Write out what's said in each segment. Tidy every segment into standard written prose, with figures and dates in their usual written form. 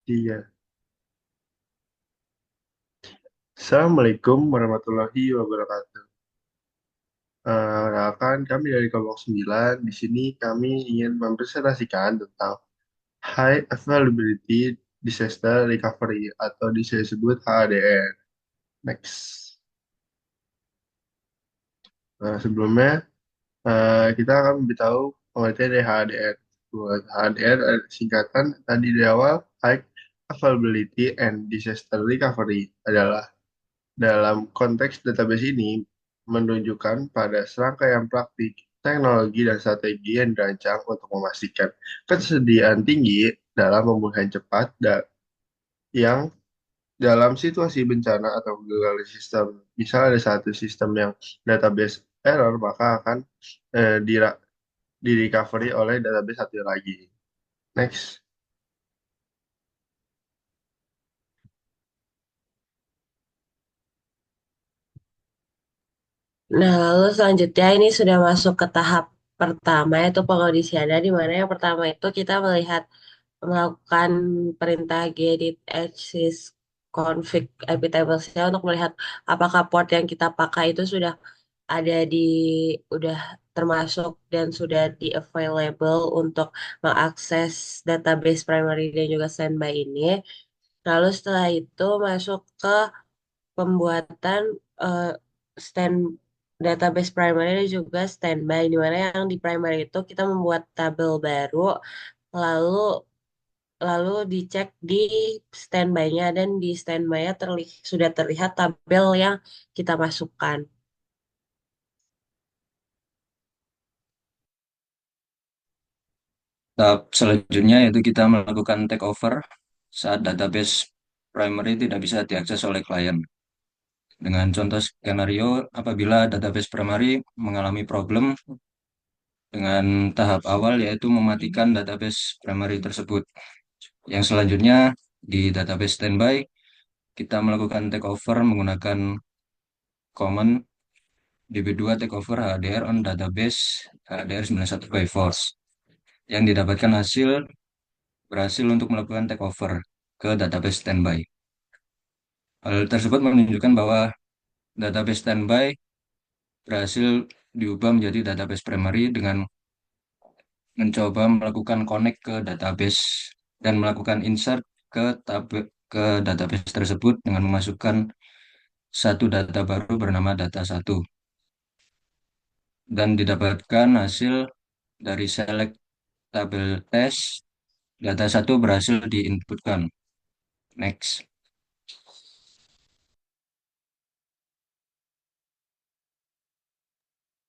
Iya. Assalamualaikum warahmatullahi wabarakatuh. Kenalkan kami dari kelompok 9. Di sini kami ingin mempresentasikan tentang High Availability Disaster Recovery atau disebut HADR. Next. Sebelumnya kita akan memberitahu pengertian dari HADR. Buat HADR singkatan tadi di awal High Availability and Disaster Recovery adalah dalam konteks database ini menunjukkan pada serangkaian praktik, teknologi, dan strategi yang dirancang untuk memastikan ketersediaan tinggi dalam pemulihan cepat dan yang dalam situasi bencana atau gagal di sistem. Misal ada satu sistem yang database error, maka akan di recovery oleh database satu lagi. Next. Nah, lalu selanjutnya ini sudah masuk ke tahap pertama yaitu pengondisiannya di mana yang pertama itu kita melakukan perintah gedit sys config ip tablesnya untuk melihat apakah port yang kita pakai itu sudah ada udah termasuk dan sudah di available untuk mengakses database primary dan juga standby ini. Lalu setelah itu masuk ke pembuatan eh, stand database primary dan juga standby di mana yang di primary itu kita membuat tabel baru lalu lalu dicek di standby-nya dan di standby-nya sudah terlihat tabel yang kita masukkan. Tahap selanjutnya yaitu kita melakukan takeover saat database primary tidak bisa diakses oleh klien. Dengan contoh skenario, apabila database primary mengalami problem dengan tahap awal yaitu mematikan database primary tersebut. Yang selanjutnya di database standby, kita melakukan takeover menggunakan command db2 takeover HDR on database HDR 91 by force. Yang didapatkan berhasil untuk melakukan takeover ke database standby. Hal tersebut menunjukkan bahwa database standby berhasil diubah menjadi database primary dengan mencoba melakukan connect ke database dan melakukan insert ke database tersebut dengan memasukkan satu data baru bernama data satu dan didapatkan hasil dari select tabel test data satu berhasil diinputkan. Next.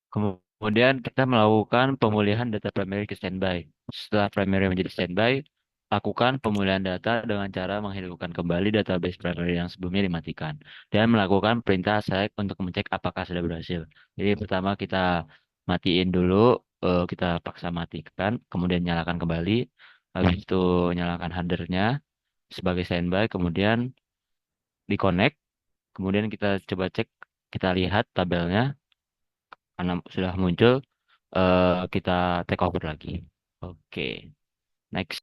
Kemudian kita melakukan pemulihan data primary ke standby. Setelah primary menjadi standby, lakukan pemulihan data dengan cara menghidupkan kembali database primary yang sebelumnya dimatikan dan melakukan perintah select untuk mengecek apakah sudah berhasil. Jadi pertama kita matiin dulu, kita paksa matikan, kemudian nyalakan kembali, habis itu nyalakan headernya sebagai standby, kemudian di connect, kemudian kita coba cek, kita lihat tabelnya karena sudah muncul, kita take over lagi. Oke, next.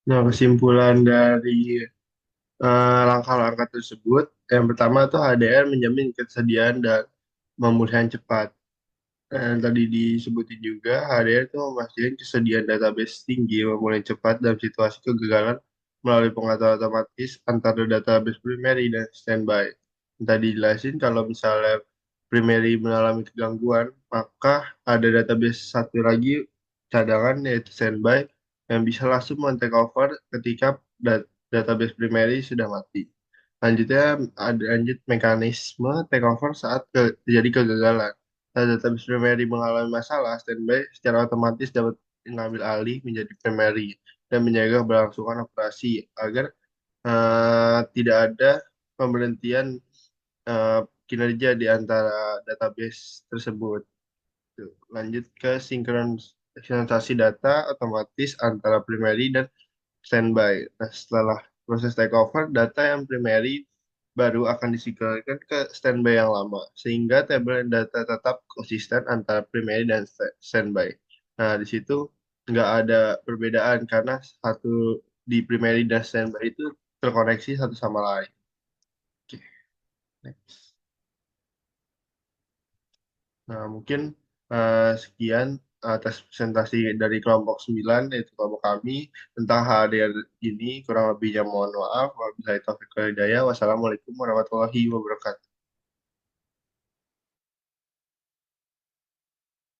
Nah, kesimpulan dari langkah-langkah tersebut, yang pertama tuh HDR menjamin ketersediaan dan pemulihan cepat. Dan tadi disebutin juga, HDR itu memastikan kesediaan database tinggi, pemulihan cepat dalam situasi kegagalan melalui pengaturan otomatis antara database primary dan standby. Tadi dijelasin kalau misalnya primary mengalami kegangguan, maka ada database satu lagi cadangan yaitu standby yang bisa langsung men-take over ketika database primary sudah mati. Lanjutnya ada lanjut mekanisme take over saat terjadi kegagalan. Saat database primary mengalami masalah, standby secara otomatis dapat mengambil alih menjadi primary dan menjaga keberlangsungan operasi agar tidak ada pemberhentian eh, kinerja di antara database tersebut. Tuh. Lanjut ke sinkronisasi data otomatis antara primary dan standby. Nah, setelah proses takeover, data yang primary baru akan disinkronkan ke standby yang lama, sehingga tabel data tetap konsisten antara primary dan standby. Nah, di situ nggak ada perbedaan karena satu di primary dan standby itu terkoneksi satu sama lain. Oke, next. Nah, mungkin sekian atas presentasi dari kelompok 9 yaitu kelompok kami tentang HDR ini. Kurang lebihnya mohon maaf. Wabillahi taufiq wal hidayah. Wassalamualaikum warahmatullahi wabarakatuh.